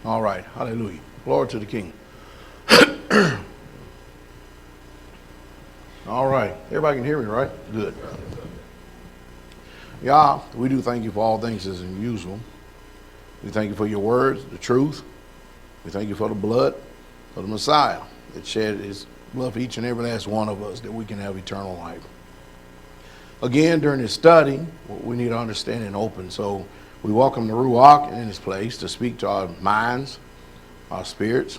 All right. Hallelujah. Glory to the King. All right. Everybody can hear me, right? Good. Yah, we do thank you for all things as usual. We thank you for your words, the truth. We thank you for the blood of the Messiah that shed his blood for each and every last one of us that we can have eternal life. Again, during this study, we need to understand and open. So we welcome the Ruach in this place to speak to our minds, our spirits,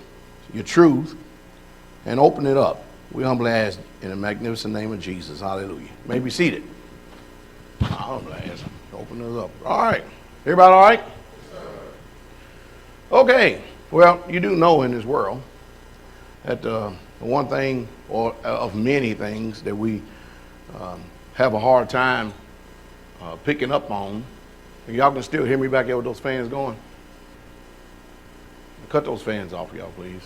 your truth, and open it up. We humbly ask in the magnificent name of Jesus. Hallelujah. You may be seated. I humbly ask. Open it up. All right. Everybody all right? Okay. Well, you do know in this world that the one thing, or of many things, that we have a hard time picking up on. And y'all can still hear me back there with those fans going? Cut those fans off, y'all, please.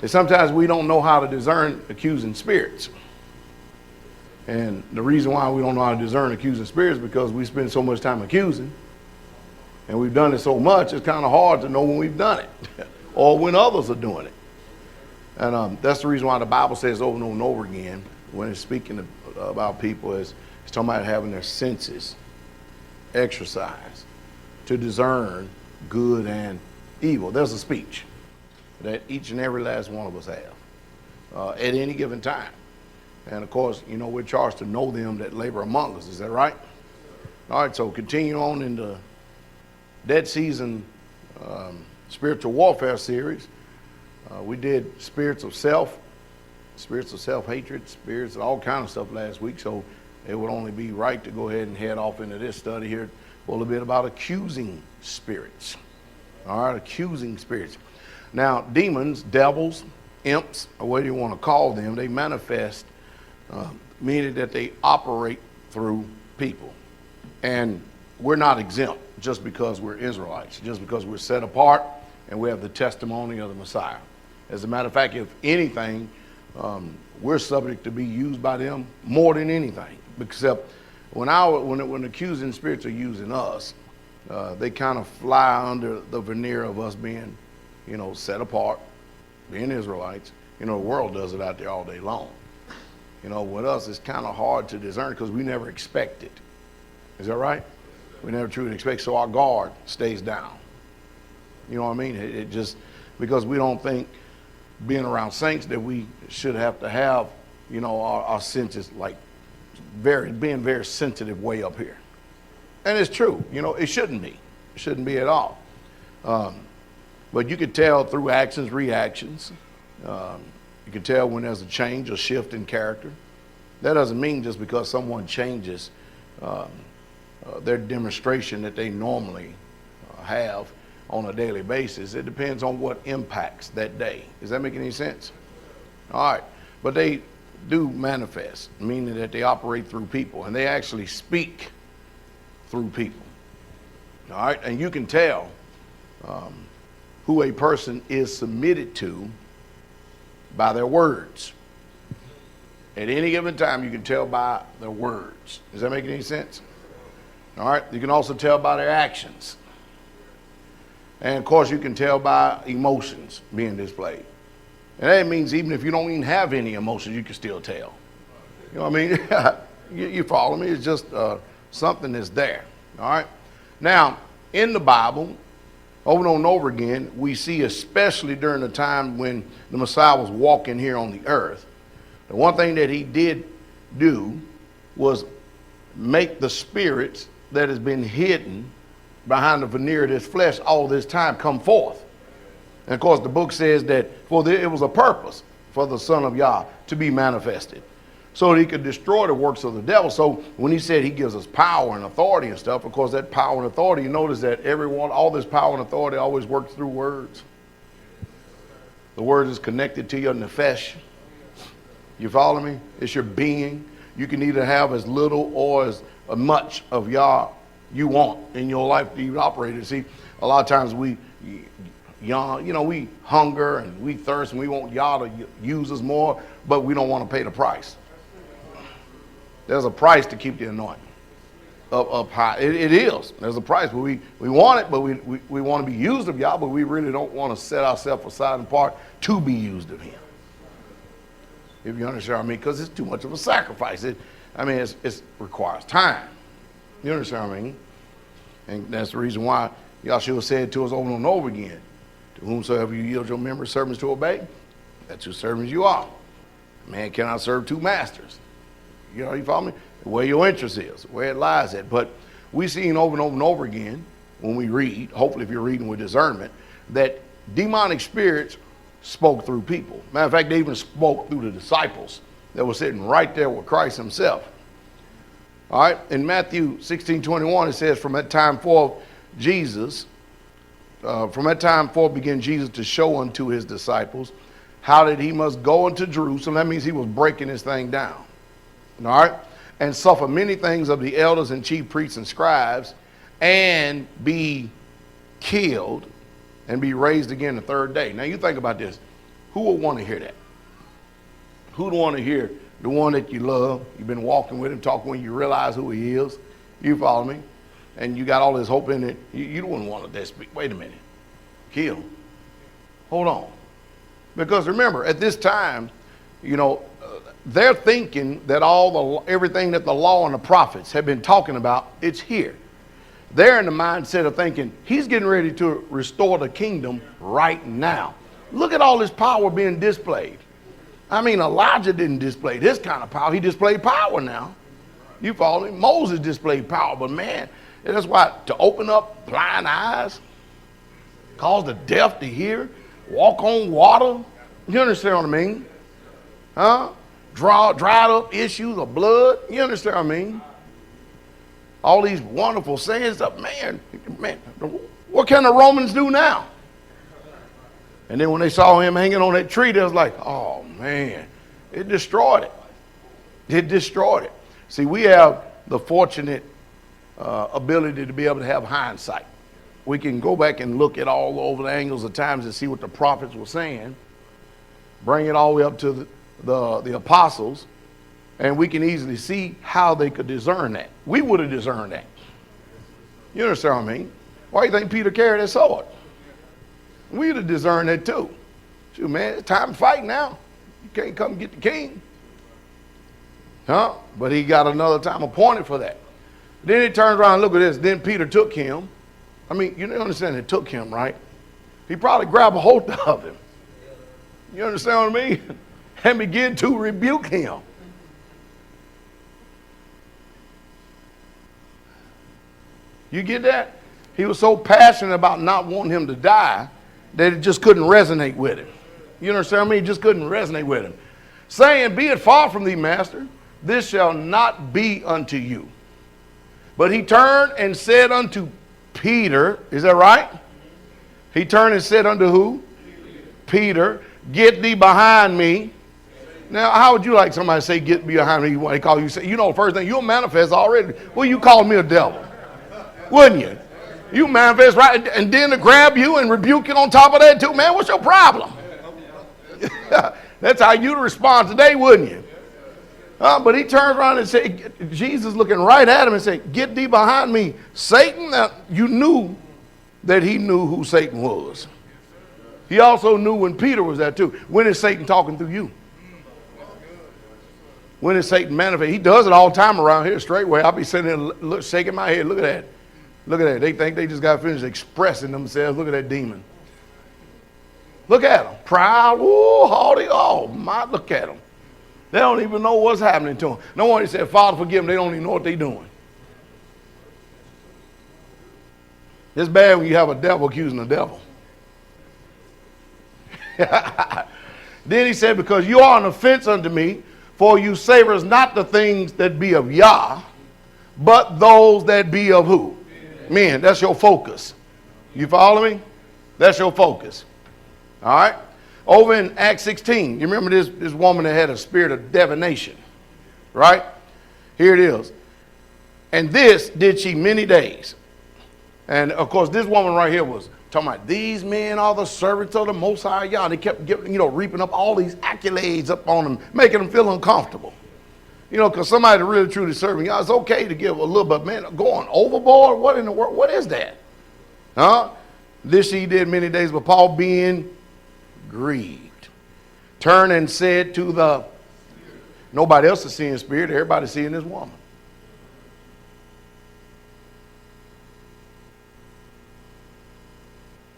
Sometimes we don't know how to discern accusing spirits. And the reason why we don't know how to discern accusing spirits is because we spend so much time accusing. And we've done it so much, it's kind of hard to know when we've done it or when others are doing it. And that's the reason why the Bible says over and over again, when it's speaking about people, it's talking about having their senses exercised to discern good and evil. There's a speech that each and every last one of us have at any given time. And of course, you know, we're charged to know them that labor among us. Is that right? All right, so continue on in the Dead Season Spiritual Warfare series. We did spirits of self-hatred, spirits of all kind of stuff last week. So it would only be right to go ahead and head off into this study here for a little bit about accusing spirits. All right, accusing spirits. Now, demons, devils, imps, or whatever you want to call them, they manifest, meaning that they operate through people. And we're not exempt just because we're Israelites, just because we're set apart and we have the testimony of the Messiah. As a matter of fact, if anything, we're subject to be used by them more than anything. Except when accusing spirits are using us, they kind of fly under the veneer of us being, you know, set apart, being Israelites. You know, the world does it out there all day long. You know, with us, it's kind of hard to discern because we never expect it. Is that right? We never truly expect, so our guard stays down. You know what I mean? It just, because we don't think being around saints that we should have to have, you know, our senses like being very sensitive way up here. And it's true, you know, it shouldn't be. It shouldn't be at all. But you could tell through actions, reactions. You can tell when there's a change, a shift in character. That doesn't mean just because someone changes their demonstration that they normally have on a daily basis. It depends on what impacts that day. Does that make any sense? All right. But they do manifest, meaning that they operate through people, and they actually speak through people. All right. And you can tell who a person is submitted to by their words. At any given time, you can tell by their words. Does that make any sense? All right. You can also tell by their actions. And of course, you can tell by emotions being displayed. And that means even if you don't even have any emotions, you can still tell. You know what I mean? you follow me? It's just something that's there. All right. Now, in the Bible, over and over again, we see, especially during the time when the Messiah was walking here on the earth, the one thing that he did do was make the spirits that has been hidden behind the veneer of this flesh all this time come forth. And of course, the book says that it was a purpose for the Son of Yah to be manifested, so that he could destroy the works of the devil. So when he said he gives us power and authority and stuff, of course, that power and authority, you notice that all this power and authority always works through words. The word is connected to your nefesh. You follow me? It's your being. You can either have as little or as much of Yah you want in your life to even operate it. See, a lot of times we hunger and we thirst and we want Yah to use us more, but we don't want to pay the price. There's a price to keep the anointing. up high. It is. There's a price, but we want it, but we want to be used of Yah, but we really don't want to set ourselves aside in part to be used of him. If you understand what I mean, because it's too much of a sacrifice. It requires time. You understand what I mean? And that's the reason why Yahshua said to us over and over again, to whomsoever you yield your members servants to obey, that's whose servants you are. Man cannot serve two masters. You follow me? Where your interest is, where it lies at. But we've seen over and over and over again when we read, hopefully if you're reading with discernment, that demonic spirits spoke through people. Matter of fact, they even spoke through the disciples that were sitting right there with Christ himself. All right, in Matthew 16:21, it says, from that time forth began Jesus to show unto his disciples how that he must go into Jerusalem. That means he was breaking this thing down. All right, and suffer many things of the elders and chief priests and scribes, and be killed, and be raised again the third day. Now you think about this. Who would want to hear that? Who would want to hear the one that you love? You've been walking with him, talking when you realize who he is. You follow me? And you got all this hope in it. You don't want to speak. Wait a minute. Kill. Hold on. Because remember, at this time, they're thinking that everything that the law and the prophets have been talking about, it's here. They're in the mindset of thinking he's getting ready to restore the kingdom right now. Look at all this power being displayed. I mean, Elijah didn't display this kind of power. He displayed power now. You follow me? Moses displayed power, but man, that's why to open up blind eyes, cause the deaf to hear, walk on water. You understand what I mean? Huh? Dried up issues of blood. You understand what I mean? All these wonderful sayings of man, what can the Romans do now? And then when they saw him hanging on that tree, they was like, oh man, it destroyed it. It destroyed it. See, we have the fortunate ability to be able to have hindsight. We can go back and look at all over the angles of times and see what the prophets were saying, bring it all the way up to the apostles, and we can easily see how they could discern that. We would have discerned that. You understand what I mean? Why do you think Peter carried that sword? We would have discerned that too. Shoot, man, it's time to fight now. You can't come get the king. Huh? But he got another time appointed for that. Then he turns around and look at this. Then Peter took him. I mean, you understand it took him, right? He probably grabbed a hold of him. You understand what I mean? And began to rebuke him. You get that? He was so passionate about not wanting him to die that it just couldn't resonate with him. You understand what I mean? It just couldn't resonate with him. Saying, be it far from thee, master, this shall not be unto you. But he turned and said unto Peter, is that right? He turned and said unto who? Peter, get thee behind me. Now, how would you like somebody to say, get behind me? When they call you, say, the first thing, you'll manifest already. Well, you called me a devil. Wouldn't you? You manifest right, and then to grab you and rebuke it on top of that too. Man, what's your problem? That's how you'd respond today, wouldn't you? But he turns around and said, Jesus looking right at him and said, get thee behind me, Satan. Now, you knew that he knew who Satan was. He also knew when Peter was there too. When is Satan talking through you? When is Satan manifest? He does it all the time around here, straightway. I'll be sitting there shaking my head. Look at that. Look at that. They think they just got finished expressing themselves. Look at that demon. Look at them. Proud. Ooh, haughty. Oh, my. Look at them. They don't even know what's happening to them. No one said, Father, forgive them. They don't even know what they're doing. It's bad when you have a devil accusing the devil. Then he said, because you are an offense unto me, for you savors not the things that be of Yah, but those that be of who? Men. That's your focus. You follow me? That's your focus. All right? Over in Acts 16, you remember this woman that had a spirit of divination, right? Here it is. And this did she many days. And of course, this woman right here was talking about these men are the servants of the Most High Yah. They kept giving, reaping up all these accolades up on them, making them feel uncomfortable. You know, because somebody really truly serving God, it's okay to give a little bit, man, going overboard? What in the world? What is that? Huh? This he did many days, but Paul being grieved, turned and said to the, nobody else is seeing spirit, everybody's seeing this woman.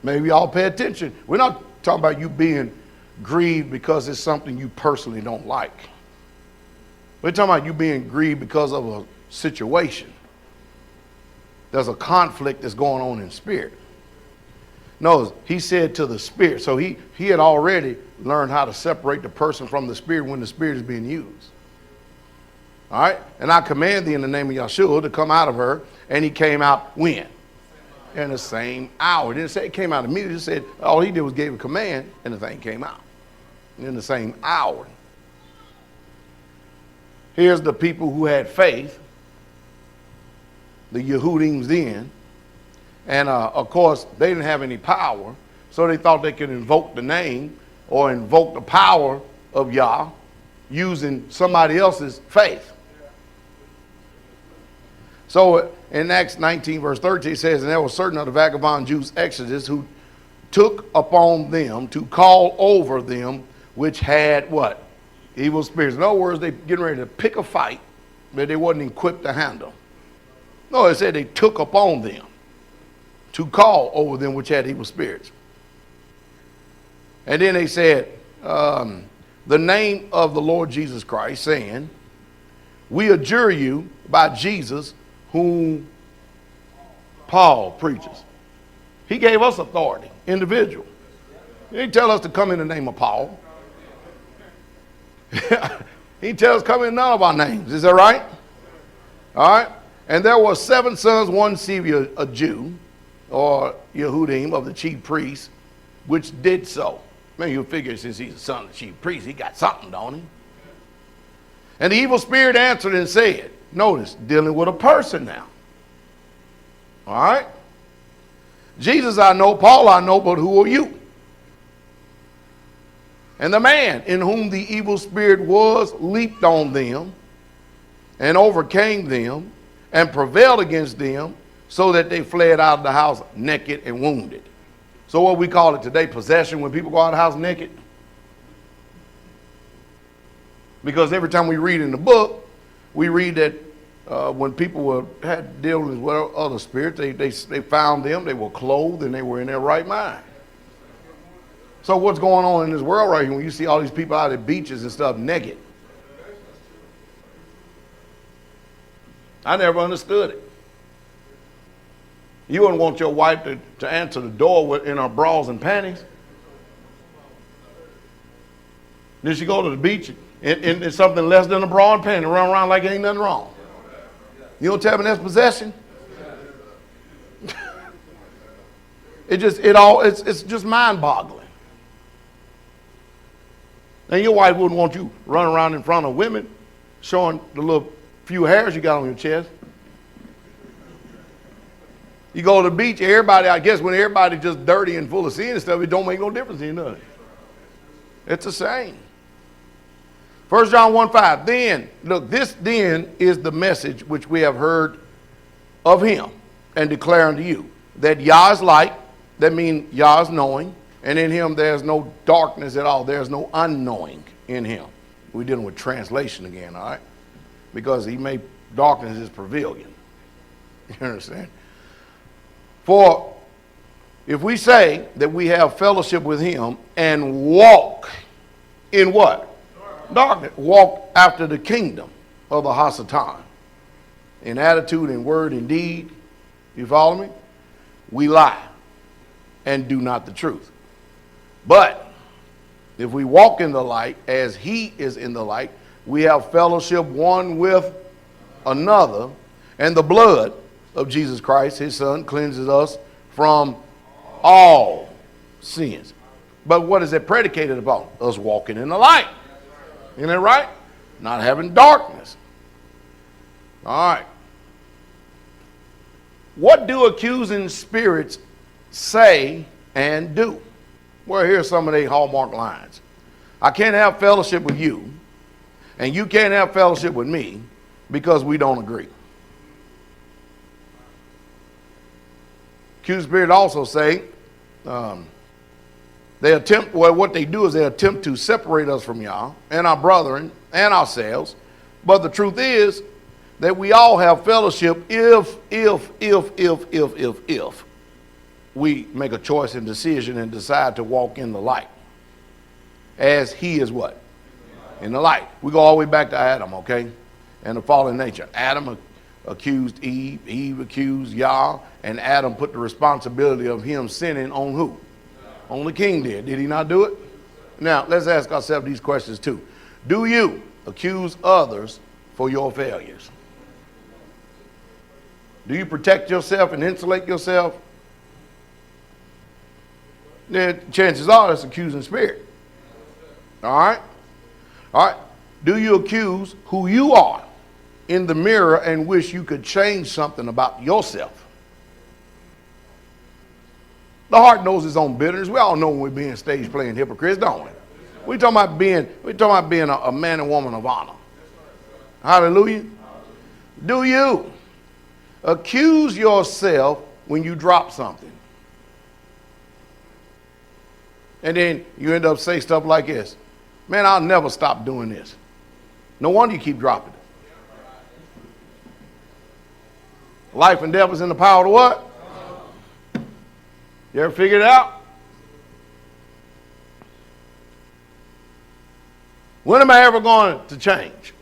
Maybe y'all pay attention. We're not talking about you being grieved because it's something you personally don't like. We're talking about you being grieved because of a situation. There's a conflict that's going on in spirit. No, he said to the spirit. So he had already learned how to separate the person from the spirit when the spirit is being used. All right? And I command thee in the name of Yahshua to come out of her. And he came out when? In the same hour. It didn't say it came out immediately. It said all he did was gave a command and the thing came out. In the same hour. Here's the people who had faith, the Yehudim then, and of course they didn't have any power, so they thought they could invoke the name or invoke the power of Yah using somebody else's faith. So in Acts 19 verse 13 it says, and there were certain of the vagabond Jews Exodus who took upon them to call over them which had what? Evil spirits. In other words, they getting ready to pick a fight that they wasn't equipped to handle. No, it said they took upon them to call over them which had evil spirits. And then they said, the name of the Lord Jesus Christ, saying, we adjure you by Jesus whom Paul preaches. He gave us authority, individual. He didn't tell us to come in the name of Paul. He tells us come in none of our names. Is that right? All right. And there were 7 sons, one Siva, a Jew, or Yehudim of the chief priests, which did so. Man, you figure since he's the son of the chief priest, he got something, don't he? And the evil spirit answered and said, notice, dealing with a person now. All right. Jesus I know, Paul I know, but who are you? And the man in whom the evil spirit was leaped on them and overcame them and prevailed against them so that they fled out of the house naked and wounded. So what we call it today, possession, when people go out of the house naked. Because every time we read in the book, we read that when people had dealings with other spirits, they found them, they were clothed, and they were in their right mind. So what's going on in this world right here when you see all these people out at beaches and stuff naked? I never understood it. You wouldn't want your wife to answer the door in her bras and panties. Then she go to the beach in something less than a bra and panty, run around like ain't nothing wrong. You don't tell me that's possession? It's just mind-boggling. And your wife wouldn't want you running around in front of women showing the little few hairs you got on your chest. You go to the beach, everybody, I guess when everybody just dirty and full of sin and stuff, it don't make no difference in nothing. It's the same. 1 John 1:5. Then, look, this then is the message which we have heard of him and declare unto you, that Yah is light, that means Yah is knowing, and in him there's no darkness at all. There's no unknowing in him. We're dealing with translation again, all right? Because he made darkness his pavilion. You understand? For if we say that we have fellowship with him and walk in what? Darkness. Walk after the kingdom of the Hasatan. In attitude, in word, in deed. You follow me? We lie and do not the truth. But if we walk in the light as he is in the light, we have fellowship one with another, and the blood of Jesus Christ, his son, cleanses us from all sins. But what is it predicated upon? Us walking in the light. Isn't that right? Not having darkness. All right. What do accusing spirits say and do? Well, here's some of the hallmark lines. I can't have fellowship with you And you can't have fellowship with me because we don't agree. Accusing spirit also say, what they do is they attempt to separate us from y'all and our brethren and ourselves. But the truth is that we all have fellowship if we make a choice and decision and decide to walk in the light. As he is what? In the light. We go all the way back to Adam, okay? And the fallen nature. Adam accused Eve, Eve accused Yah, and Adam put the responsibility of him sinning on who? On the king did he not do it? Now, let's ask ourselves these questions too. Do you accuse others for your failures? Do you protect yourself and insulate yourself? Then chances are it's accusing spirit. All right? All right. Do you accuse who you are in the mirror and wish you could change something about yourself? The heart knows its own bitterness. We all know when we're being stage playing hypocrites, don't we? We're talking about being a man and woman of honor. Hallelujah. Do you accuse yourself when you drop something? And then you end up saying stuff like this. Man, I'll never stop doing this. No wonder you keep dropping it. Life and death is in the power of what? You ever figured it out? When am I ever going to change?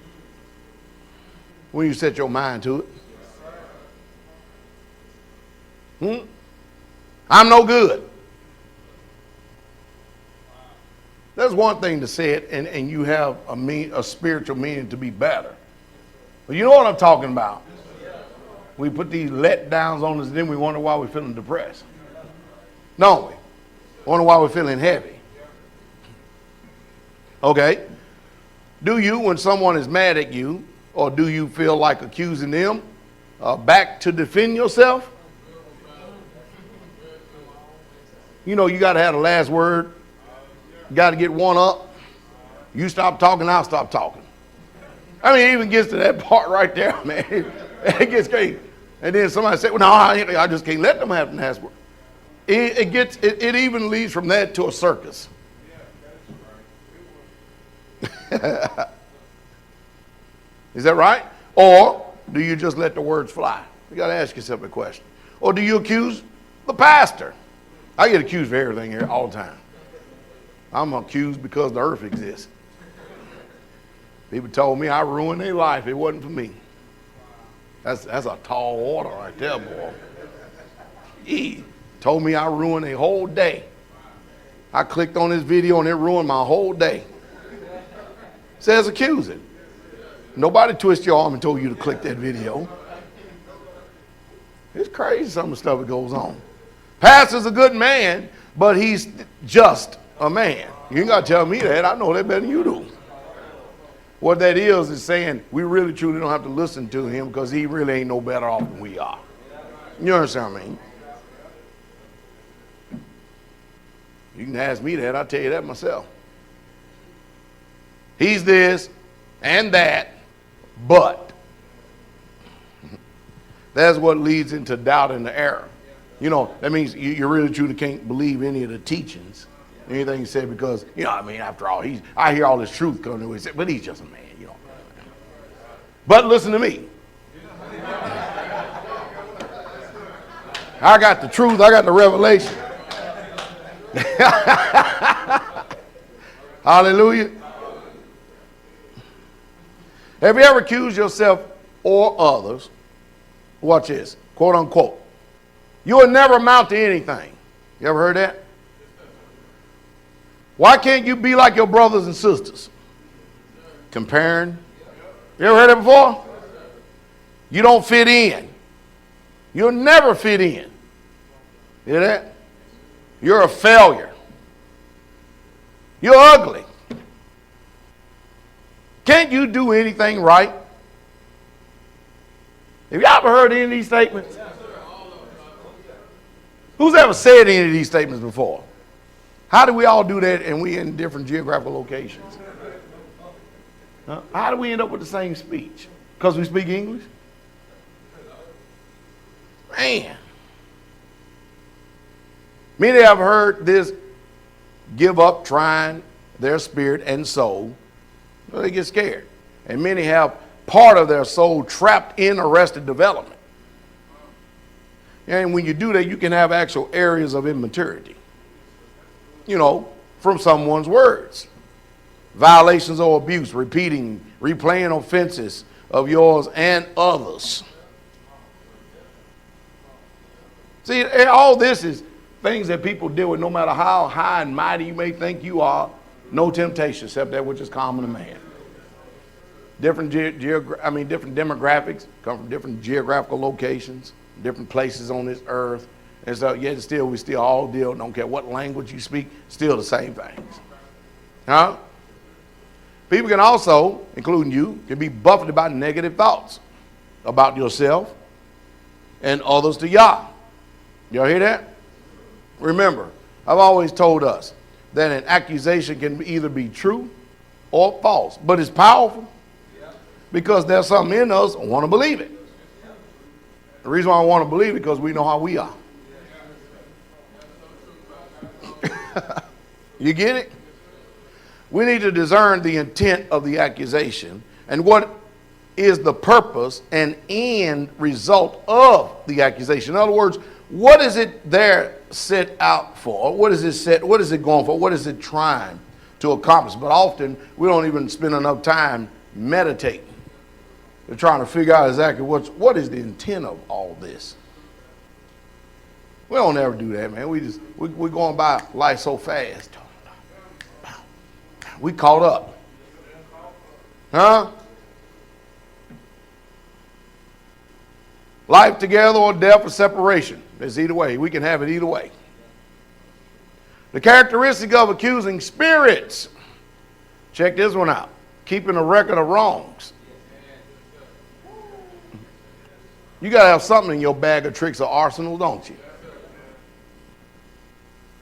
When you set your mind to it. I'm no good. There's one thing to say it and you have a spiritual meaning to be better. But you know what I'm talking about. We put these letdowns on us and then we wonder why we're feeling depressed. Don't we? Wonder why we're feeling heavy. Okay. Do you, when someone is mad at you, or do you feel like accusing them, back to defend yourself? You know, you got to have the last word. You got to get one up. You stop talking, I'll stop talking. I mean, it even gets to that part right there, man. It gets crazy. And then somebody said, well, no, I just can't let them have the last word. It even leads from that to a circus. Is that right? Or do you just let the words fly? You got to ask yourself a question. Or do you accuse the pastor? I get accused of everything here all the time. I'm accused because the earth exists. People told me I ruined their life. It wasn't for me. That's a tall order right there, boy. He told me I ruined a whole day. I clicked on this video and it ruined my whole day. Says accusing. Nobody twisted your arm and told you to click that video. It's crazy some of the stuff that goes on. Pastor's a good man, but he's just a man. You ain't got to tell me that. I know that better than you do. What that is saying we really truly don't have to listen to him because he really ain't no better off than we are. You understand what I mean? You can ask me that. I'll tell you that myself. He's this and that, but that's what leads into doubt and the error. You know, that means you really truly can't believe any of the teachings, anything he said, because, you know, I mean, after all, I hear all this truth coming to me, but he's just a man, you know. But listen to me. I got the truth, I got the revelation. Hallelujah. Have you ever accused yourself or others, watch this, quote unquote, you will never amount to anything? You ever heard that? Why can't you be like your brothers and sisters? Comparing. You ever heard that before? You don't fit in. You'll never fit in. Hear that? You're a failure. You're ugly. Can't you do anything right? Have you ever heard any of these statements? Who's ever said any of these statements before? How do we all do that and we in different geographical locations? Huh? How do we end up with the same speech? Because we speak English? Man. Many have heard this give up trying their spirit and soul. Well, they get scared. And many have part of their soul trapped in arrested development. And when you do that, you can have actual areas of immaturity. You know, from someone's words. Violations or abuse, repeating, replaying offenses of yours and others. See, all this is things that people deal with no matter how high and mighty you may think you are. No temptation except that which is common to man. Different demographics come from different geographical locations, different places on this earth. And so yet still, we still all deal, don't care what language you speak, still the same things. Huh? People can also, including you, can be buffeted by negative thoughts about yourself and others to Yah. Y'all hear that? Remember, I've always told us that an accusation can either be true or false, but it's powerful because there's something in us want to believe it. The reason why I want to believe it because we know how we are. You get it? We need to discern the intent of the accusation and what is the purpose and end result of the accusation. In other words, what is it there set out for? What is it going for? What is it trying to accomplish? But often we don't even spend enough time meditating. We're trying to figure out exactly what is the intent of all this. We don't ever do that, man. We're going by life so fast. We caught up. Huh? Life together or death or separation. It's either way. We can have it either way. The characteristic of accusing spirits. Check this one out. Keeping a record of wrongs. You got to have something in your bag of tricks or arsenal, don't you?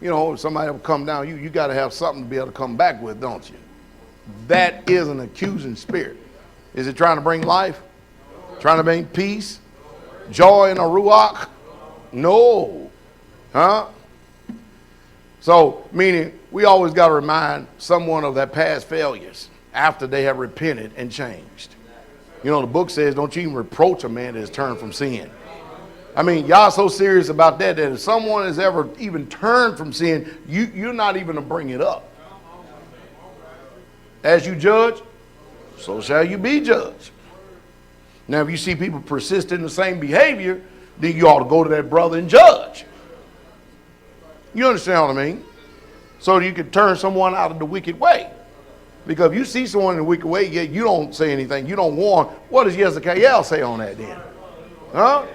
You know, if somebody will come down, you got to have something to be able to come back with, don't you? That is an accusing spirit. Is it trying to bring life? Trying to bring peace? Joy in a ruach? No. Huh? So, meaning, we always got to remind someone of their past failures after they have repented and changed. You know, the book says, don't you even reproach a man that has turned from sin. I mean, y'all so serious about that if someone has ever even turned from sin, you're not even to bring it up. As you judge, so shall you be judged. Now, if you see people persist in the same behavior, then you ought to go to that brother and judge. You understand what I mean? So you can turn someone out of the wicked way. Because if you see someone in the wicked way, yet you don't say anything, you don't warn, what does Hezekiah say on that then? Huh?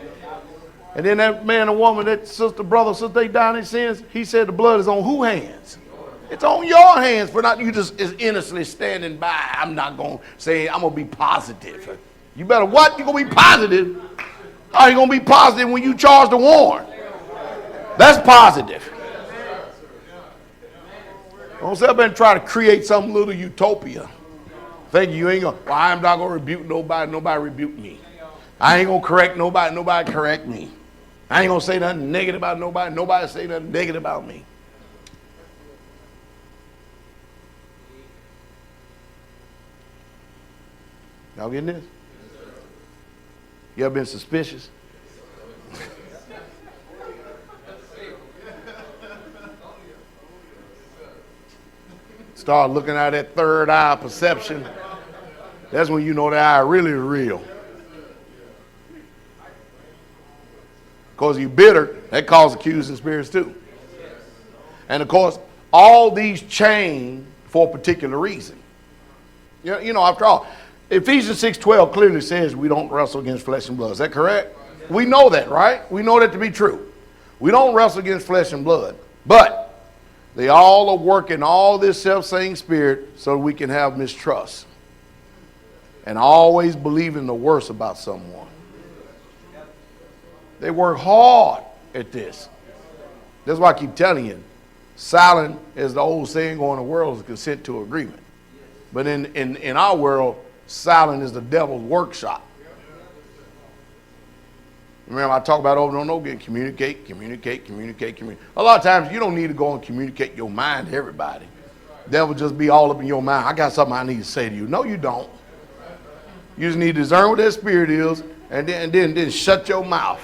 And then that man or woman, that sister, brother, sister, they die in their sins, he said the blood is on whose hands? It's on your hands for not you just is innocently standing by. I'm not going to say, I'm going to be positive. You better what? You're going to be positive? How are you going to be positive when you charged to warn? That's positive. Don't sit up and try to create some little utopia. Thinking you ain't going to, well, I'm not going to rebuke nobody. Nobody rebuke me. I ain't going to correct nobody. Nobody correct me. I ain't going to say nothing negative about nobody. Nobody say nothing negative about me. Y'all getting this? You ever been suspicious? Start looking at that third eye perception. That's when you know that eye really is real. Because you're bitter, that causes accusing spirits too. And of course, all these chain for a particular reason. You know, after all, Ephesians 6:12 clearly says we don't wrestle against flesh and blood. Is that correct? We know that, right? We know that to be true. We don't wrestle against flesh and blood. But they all are working all this self-same spirit so we can have mistrust. And always believing the worst about someone. They work hard at this. That's why I keep telling you, silent, as the old saying going, the world is consent to agreement. But in our world, silent is the devil's workshop. Remember, I talk about over and over again, communicate. A lot of times you don't need to go and communicate your mind to everybody. The devil just be all up in your mind. I got something I need to say to you. No, you don't. You just need to discern what that spirit is and then shut your mouth.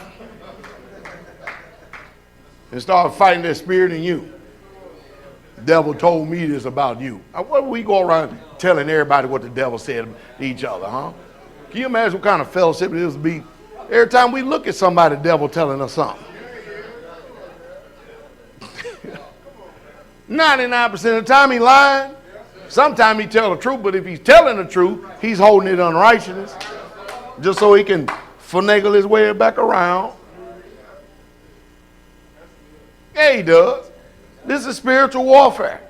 And start fighting that spirit in you. The devil told me this about you. What do we go around telling everybody what the devil said to each other, huh? Can you imagine what kind of fellowship it is to be? Every time we look at somebody, the devil telling us something. 99% of the time he lying. Sometimes he tell the truth, but if he's telling the truth, he's holding it unrighteousness. Just so he can finagle his way back around. Yeah, he does. This is spiritual warfare.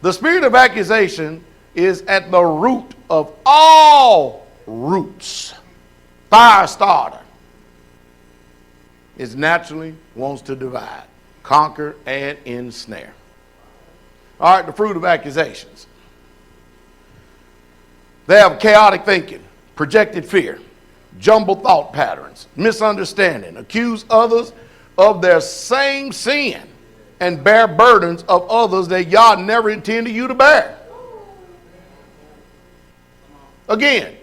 The spirit of accusation is at the root of all roots. Fire starter. It naturally wants to divide, conquer, and ensnare. All right, the fruit of accusations. They have chaotic thinking, projected fear, jumbled thought patterns, misunderstanding, accuse others of their same sin, and bear burdens of others that God never intended you to bear. Again,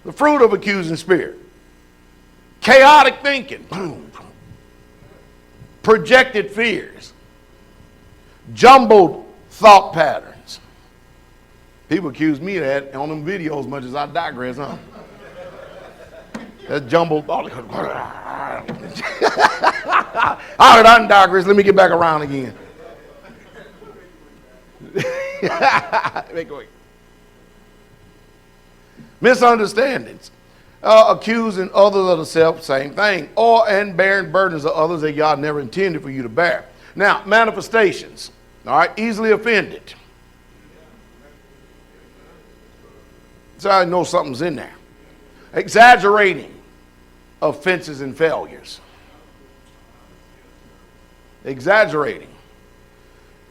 the fruit of accusing spirit. Chaotic thinking. Projected fears. Jumbled thought patterns. People accuse me of that on them videos as much as I digress, huh? That's jumbled thought. All right, I digress. Let me get back around again. Misunderstandings. Accusing others of the self same thing, and bearing burdens of others that God never intended for you to bear. Now, manifestations. All right, easily offended. So I know something's in there. Exaggerating offenses and failures. Exaggerating,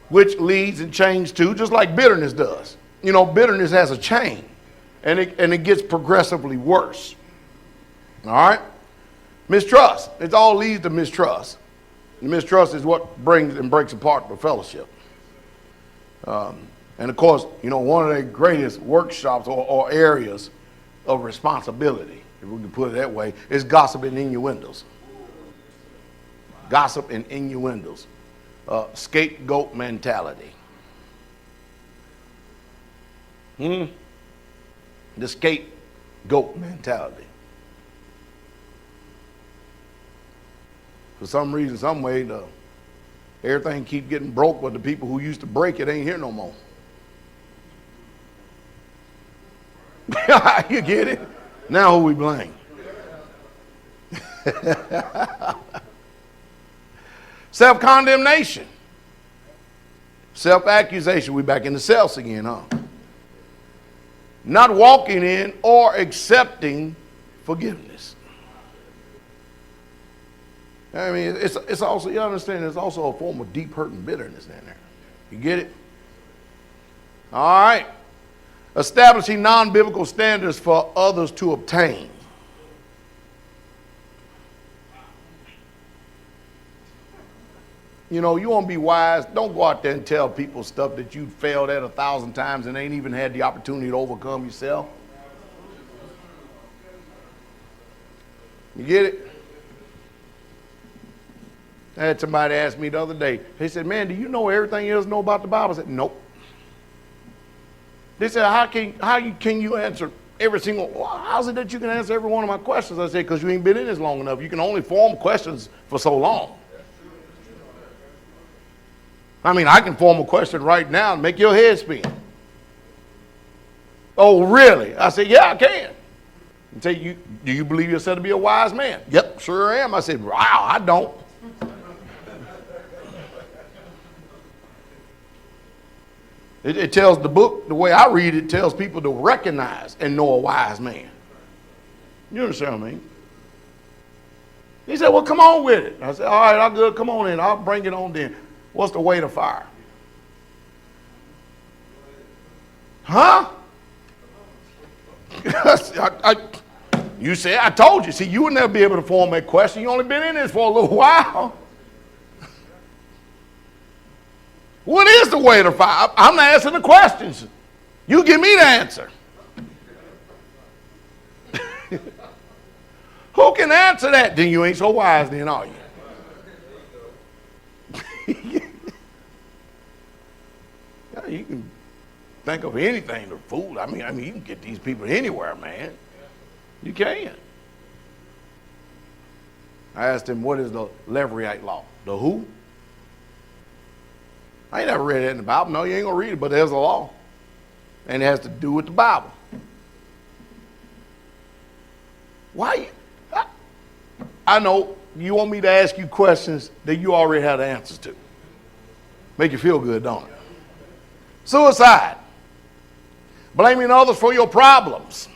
which leads and chains to, just like bitterness does. You know, bitterness has a chain, and it gets progressively worse. All right? Mistrust. It all leads to mistrust. And mistrust is what brings and breaks apart the fellowship. And of course, you know, one of the greatest workshops or areas of responsibility, if we can put it that way, is gossip and innuendos. Gossip and innuendos. Scapegoat mentality. The scapegoat mentality. For some reason, some way, everything keep getting broke, but the people who used to break it ain't here no more. You get it? Now who we blame? Self-condemnation. Self-accusation. We back in the selves again, huh? Not walking in or accepting forgiveness. I mean, it's also, you understand, there's also a form of deep hurt and bitterness in there. You get it? All right. Establishing non-biblical standards for others to obtain. You know, you want to be wise. Don't go out there and tell people stuff that you failed at 1,000 times and ain't even had the opportunity to overcome yourself. You get it? I had somebody ask me the other day. They said, "Man, do you know everything else know about the Bible?" I said, "Nope." They said, how can you answer every single, how's it that you can answer every one of my questions? I said, because you ain't been in this long enough. You can only form questions for so long. I mean, I can form a question right now and make your head spin. Oh, really? I said, yeah, I can. And say, do you believe yourself to be a wise man? Yep, sure am. I said, wow, I don't. It tells the book, the way I read it, tells people to recognize and know a wise man. You understand what I mean? He said, well, come on with it. I said, all right, I'm good. Come on in. I'll bring it on then. What's the weight of fire? Huh? You said, I told you. See, you would never be able to form that question. You only been in this for a little while. What is the way to fire? I'm not asking the questions. You give me the answer. Who can answer that? Then you ain't so wise then, are you? Yeah, you can think of anything to fool. I mean, you can get these people anywhere, man. You can. I asked him, what is the Levirate law? The who? I ain't never read it in the Bible. No, you ain't going to read it, but there's a law. And it has to do with the Bible. Why? I know you want me to ask you questions that you already have the answers to. Make you feel good, don't it? Suicide. Blaming others for your problems.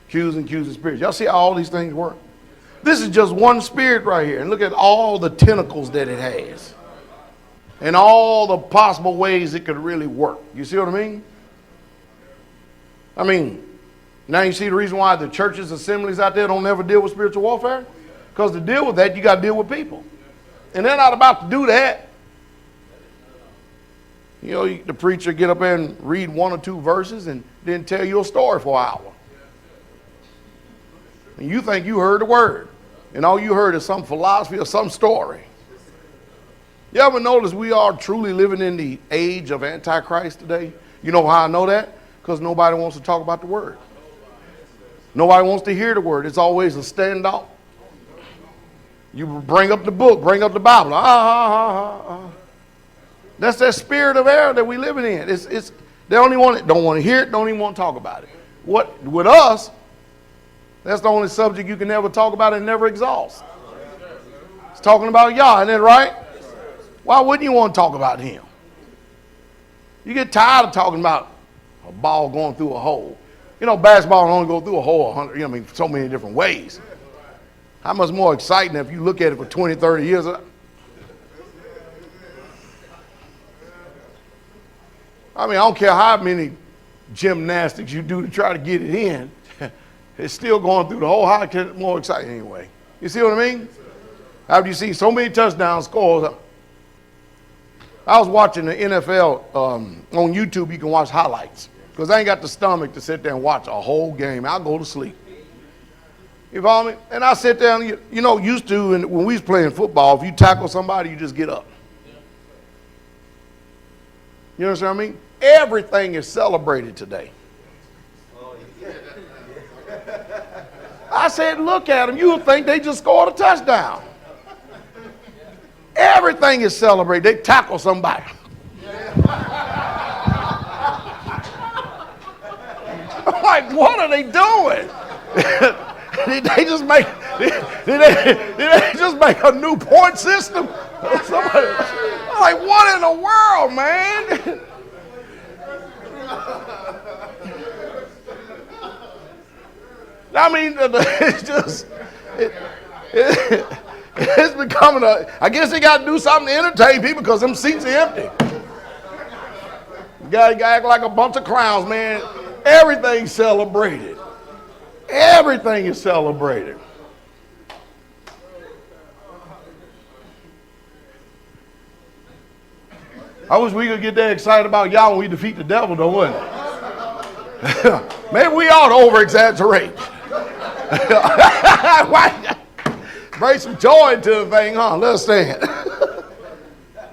Accusing spirits. Y'all see how all these things work? This is just one spirit right here. And look at all the tentacles that it has. And all the possible ways it could really work. You see what I mean? Now you see the reason why the churches, assemblies out there don't never deal with spiritual warfare? Because to deal with that, you got to deal with people. And they're not about to do that. You know, the preacher get up there and read 1 or 2 verses and then tell you a story for an hour. And you think you heard the word. And all you heard is some philosophy or some story. You ever notice we are truly living in the age of antichrist today? You know how I know that? Because nobody wants to talk about the word. Nobody wants to hear the word. It's always a standoff. You bring up the book, bring up the Bible. That's that spirit of error that we living in. They don't want to hear it, don't even want to talk about it. What with us, that's the only subject you can never talk about and never exhaust. It's talking about Yah, isn't it right? Why wouldn't you want to talk about him? You get tired of talking about a ball going through a hole. You know, basketball only go through a hole 100, so many different ways. How much more exciting if you look at it for 20, 30 years? I don't care how many gymnastics you do to try to get it in. It's still going through the hole. How can it more exciting anyway? You see what I mean? After you see so many touchdown scores. I was watching the NFL on YouTube. You can watch highlights. Because I ain't got the stomach to sit there and watch a whole game. I'll go to sleep. You follow me? And I sit there and, used to, and when we was playing football, if you tackle somebody, you just get up. You understand what I mean? Everything is celebrated today. I said, look at them. You would think they just scored a touchdown. Everything is celebrated. They tackle somebody. I'm like, what are they doing? Did they just make a new point system? Somebody, I'm like, what in the world, man? It's becoming I guess they got to do something to entertain people because them seats are empty. You got to act like a bunch of clowns, man. Everything's celebrated. Everything is celebrated. I wish we could get that excited about y'all when we defeat the devil, though, wouldn't it? Maybe we ought to over-exaggerate. Bring some joy into the thing, huh? Let's stand.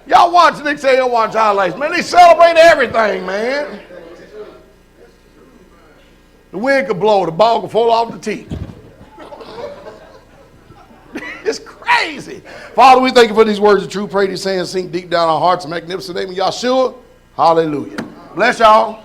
Y'all watch, they say y'all watch highlights. Man, they celebrate everything, man. The wind could blow, the ball could fall off the tee. It's crazy. Father, we thank you for these words of truth. Pray these sayings sink deep down our hearts. Magnificent name of Yahshua. Hallelujah. Bless y'all.